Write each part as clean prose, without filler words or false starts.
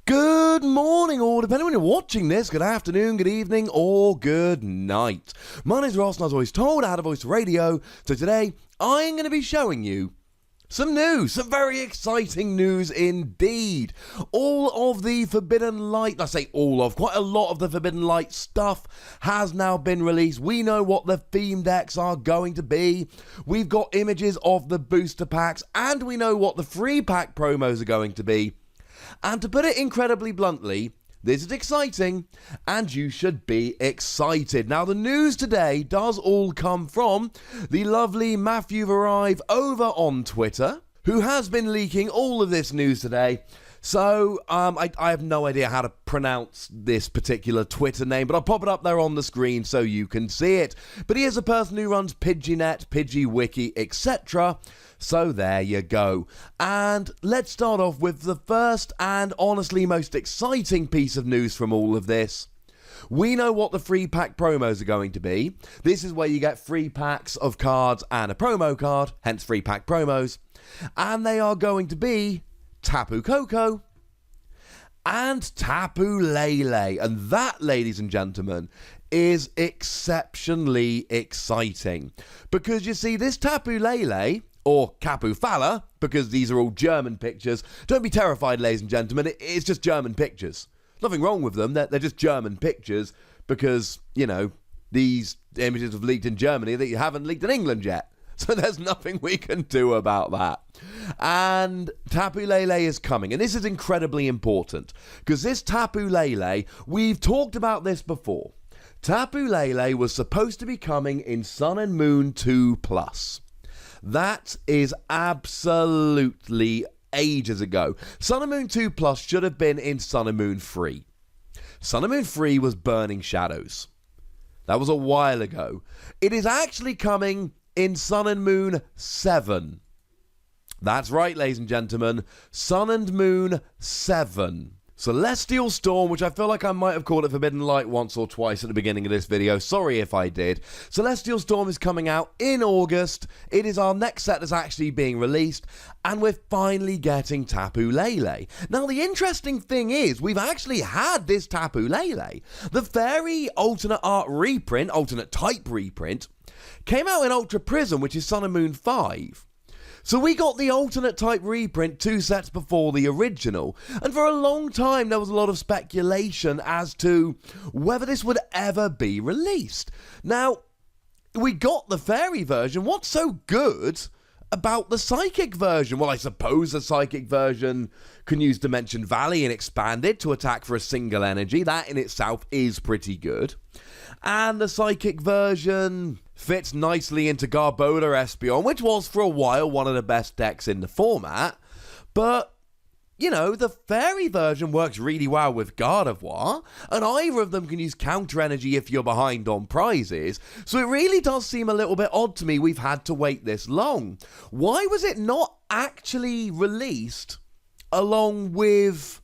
Good morning, or depending on when you're watching this, good afternoon, good evening, or good night. My name's Ross, and as always told, I had a voice to radio, so today I'm going to be showing you some news, some very exciting news indeed. All of the Forbidden Light, I say all of, quite a lot of the Forbidden Light stuff has now been released. We know what the theme decks are going to be. We've got images of the booster packs, and we know what the free pack promos are going to be. And to put it incredibly bluntly, this is exciting, and you should be excited. Now, the news today does all come from the lovely Matthew Varive over on Twitter, who has been leaking all of this news today. So, I have no idea how to pronounce this particular Twitter name, but I'll pop it up there on the screen so you can see it. But he is a person who runs PidgeyNet, PidgeyWiki, etc., so there you go. And let's start off with the first and honestly most exciting piece of news from all of this. We know what the free pack promos are going to be. This is where you get free packs of cards and a promo card, hence free pack promos. And they are going to be Tapu Koko and Tapu Lele. And that, ladies and gentlemen, is exceptionally exciting. Because you see, this Tapu Lele, or Kapu Fala, because these are all German pictures. Don't be terrified, ladies and gentlemen, it's just German pictures. Nothing wrong with them, they're just German pictures, because, you know, these images have leaked in Germany that you haven't leaked in England yet. So there's nothing we can do about that. And Tapu Lele is coming, and this is incredibly important, because this Tapu Lele, we've talked about this before. Tapu Lele was supposed to be coming in Sun and Moon 2+. That is absolutely ages ago. Sun and Moon 2+ should have been in Sun and Moon 3. Sun and Moon 3 was Burning Shadows. That was a while ago. It is actually coming in Sun and Moon 7. That's right, ladies and gentlemen. Sun and Moon 7. Celestial Storm, which I feel like I might have called it Forbidden Light once or twice at the beginning of this video. Sorry if I did. Celestial Storm is coming out in August. It is our next set that's actually being released, and we're finally getting Tapu Lele. Now, the interesting thing is, we've actually had this Tapu Lele. The Fairy alternate art reprint, alternate type reprint, came out in Ultra Prism, which is Sun and Moon 5. So we got the alternate type reprint 2 sets before the original, and for a long time there was a lot of speculation as to whether this would ever be released. Now, we got the fairy version. What's so good about the psychic version? Well, I suppose the psychic version can use Dimension Valley and expand it to attack for a single energy. That in itself is pretty good. And the psychic version fits nicely into Garbola Espeon, which was for a while one of the best decks in the format. But, you know, the fairy version works really well with Gardevoir, and either of them can use counter energy if you're behind on prizes. So it really does seem a little bit odd to me we've had to wait this long. Why was it not actually released along with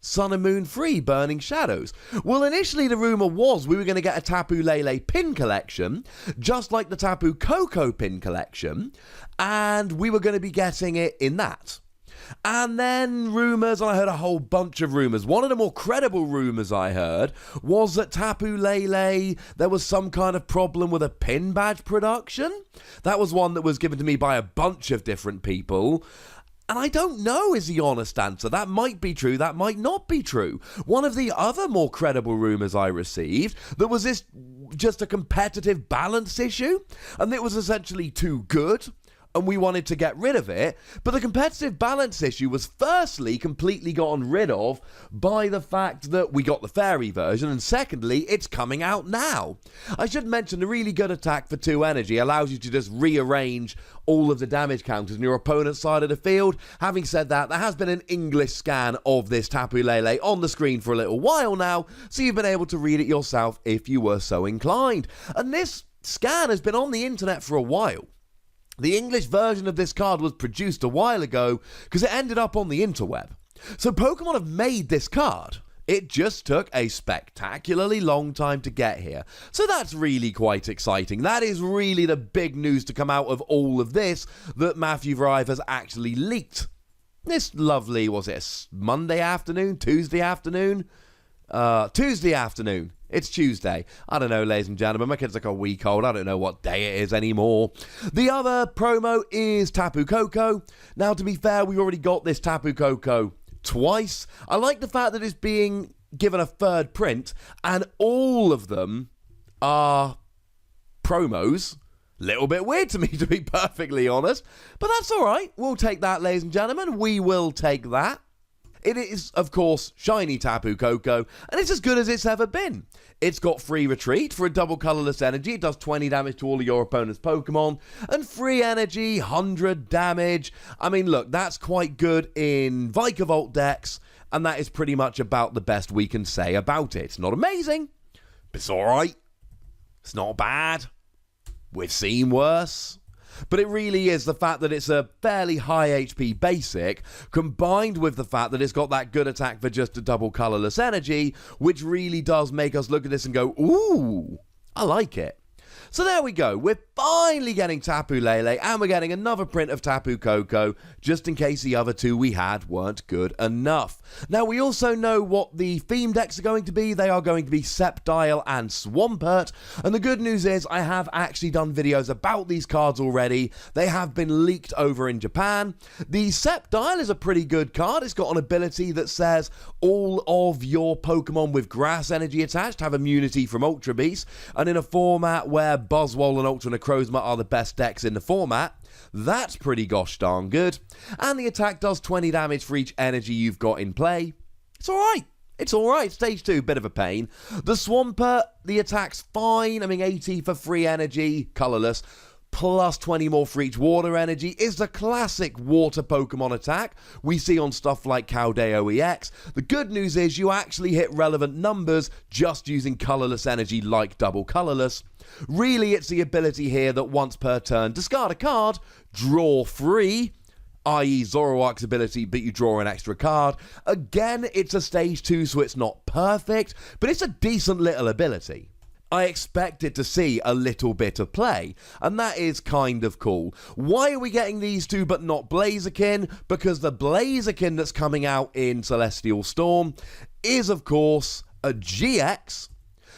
Sun and Moon 3, Burning Shadows? Well, initially the rumour was we were going to get a Tapu Lele pin collection, just like the Tapu Koko pin collection, and we were going to be getting it in that. And then rumours, and I heard a whole bunch of rumours. One of the more credible rumours I heard was that Tapu Lele, there was some kind of problem with a pin badge production. That was one that was given to me by a bunch of different people. And I don't know is the honest answer. That might be true, that might not be true. One of the other more credible rumours I received, that was this just a competitive balance issue, and it was essentially too good, and we wanted to get rid of it. But the competitive balance issue was firstly completely gotten rid of by the fact that we got the fairy version, and secondly, it's coming out now. I should mention the really good attack for 2 energy allows you to just rearrange all of the damage counters on your opponent's side of the field. Having said that, there has been an English scan of this Tapu Lele on the screen for a little while now, so you've been able to read it yourself if you were so inclined. And this scan has been on the internet for a while. The English version of this card was produced a while ago because it ended up on the interweb. So Pokemon have made this card. It just took a spectacularly long time to get here. So that's really quite exciting. That is really the big news to come out of all of this, that Matthew Varive has actually leaked this lovely, was it a Monday afternoon, Tuesday afternoon? Tuesday afternoon. It's Tuesday. I don't know, ladies and gentlemen. My kid's like a week old. I don't know what day it is anymore. The other promo is Tapu Koko. Now, to be fair, we already got this Tapu Koko twice. I like the fact that it's being given a third print, and all of them are promos. Little bit weird to me, to be perfectly honest. But that's all right. We'll take that, ladies and gentlemen. We will take that. It is, of course, shiny Tapu Koko, and it's as good as it's ever been. It's got free retreat for a double colourless energy. It does 20 damage to all of your opponent's Pokemon, and free energy, 100 damage. I mean, look, that's quite good in Vikavolt decks, and that is pretty much about the best we can say about it. It's not amazing, but it's alright. It's not bad. We've seen worse. But it really is the fact that it's a fairly high HP basic, combined with the fact that it's got that good attack for just a double colourless energy, which really does make us look at this and go, ooh, I like it. So there we go. We're finally getting Tapu Lele, and we're getting another print of Tapu Koko, just in case the other two we had weren't good enough. Now, we also know what the theme decks are going to be. They are going to be Sceptile and Swampert, and the good news is I have actually done videos about these cards already. They have been leaked over in Japan. The Sceptile is a pretty good card. It's got an ability that says all of your Pokemon with grass energy attached have immunity from Ultra Beast, and in a format where Buzzwole and Ultra Necrozma are the best decks in the format, that's pretty gosh darn good. And the attack does 20 damage for each energy you've got in play. It's alright. It's alright. Stage 2, bit of a pain. The Swampert, the attack's fine. I mean, 80 for free energy, colourless, plus 20 more for each water energy, is the classic water Pokemon attack we see on stuff like Caldeo EX. The good news is you actually hit relevant numbers just using colourless energy like double colourless. Really, it's the ability here that once per turn, discard a card, draw 3, i.e. Zoroark's ability, but you draw an extra card. Again, it's a stage 2, so it's not perfect, but it's a decent little ability. I expect it to see a little bit of play, and that is kind of cool. Why are we getting these two but not Blaziken? Because the Blaziken that's coming out in Celestial Storm is, of course, a GX.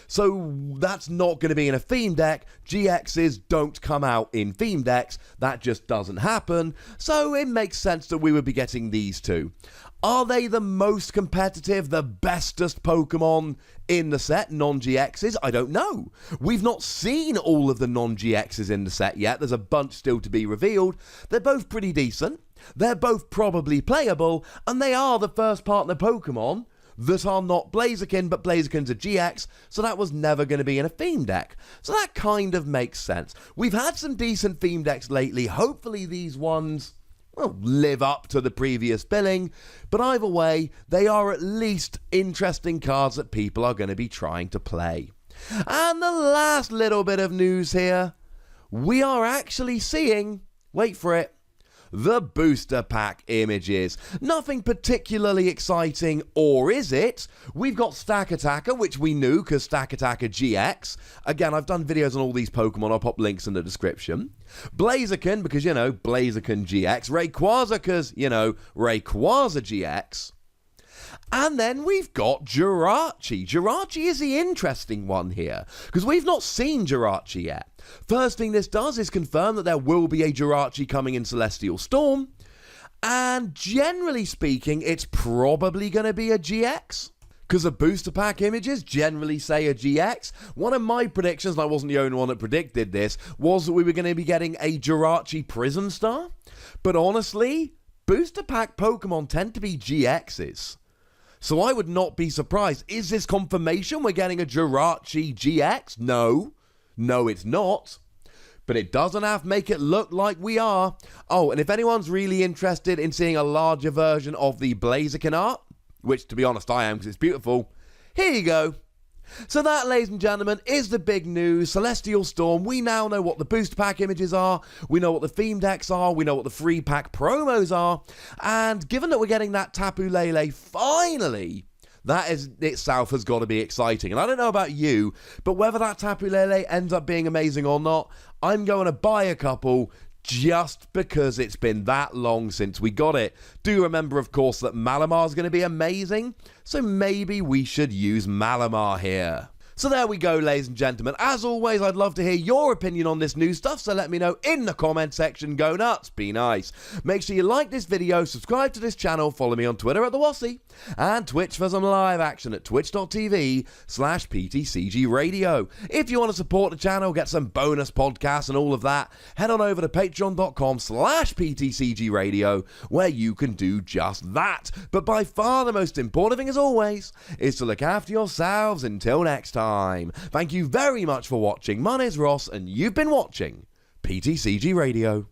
So that's not going to be in a theme deck. GXs don't come out in theme decks. That just doesn't happen. So it makes sense that we would be getting these two. Are they the most competitive, the bestest Pokemon in the set, non-GXs? I don't know. We've not seen all of the non-GXs in the set yet. There's a bunch still to be revealed. They're both pretty decent. They're both probably playable. And they are the first partner Pokemon that are not Blaziken, but Blaziken's a GX, so that was never going to be in a theme deck. So that kind of makes sense. We've had some decent theme decks lately. Hopefully these ones, well, live up to the previous billing, but either way, they are at least interesting cards that people are going to be trying to play. And the last little bit of news here, we are actually seeing, wait for it, the booster pack images. Nothing particularly exciting, or is it? We've got Stack Attacker, which we knew because Stack Attacker GX. Again, I've done videos on all these Pokemon. I'll pop links in the description. Blaziken, because, you know, Blaziken GX. Rayquaza, because, you know, Rayquaza GX. And then we've got Jirachi. Jirachi is the interesting one here, because we've not seen Jirachi yet. First thing this does is confirm that there will be a Jirachi coming in Celestial Storm, and generally speaking, it's probably going to be a GX, because the booster pack images generally say a GX. One of my predictions, and I wasn't the only one that predicted this, was that we were going to be getting a Jirachi Prison Star, but honestly, booster pack Pokemon tend to be GXs. So I would not be surprised. Is this confirmation we're getting a Jirachi-GX? No. No, it's not. But it doesn't have to make it look like we are. Oh, and if anyone's really interested in seeing a larger version of the Blaziken art, which to be honest I am because it's beautiful, here you go. So that, ladies and gentlemen, is the big news. Celestial Storm, we now know what the booster pack images are, we know what the theme decks are, we know what the free pack promos are, and given that we're getting that Tapu Lele finally, that is itself has got to be exciting. And I don't know about you, but whether that Tapu Lele ends up being amazing or not, I'm going to buy a couple just because it's been that long since we got it. Do remember, of course, that Malamar is going to be amazing, so maybe we should use Malamar here. So there we go, ladies and gentlemen. As always, I'd love to hear your opinion on this new stuff, so let me know in the comment section. Go nuts, be nice. Make sure you like this video, subscribe to this channel, follow me on Twitter at the Wassy, and Twitch for some live action at twitch.tv/PTCGRadio. If you want to support the channel, get some bonus podcasts and all of that, head on over to patreon.com/PTCGRadio, where you can do just that. But by far the most important thing, as always, is to look after yourselves until next time. Thank you very much for watching. My name's Ross, and you've been watching PTCG Radio.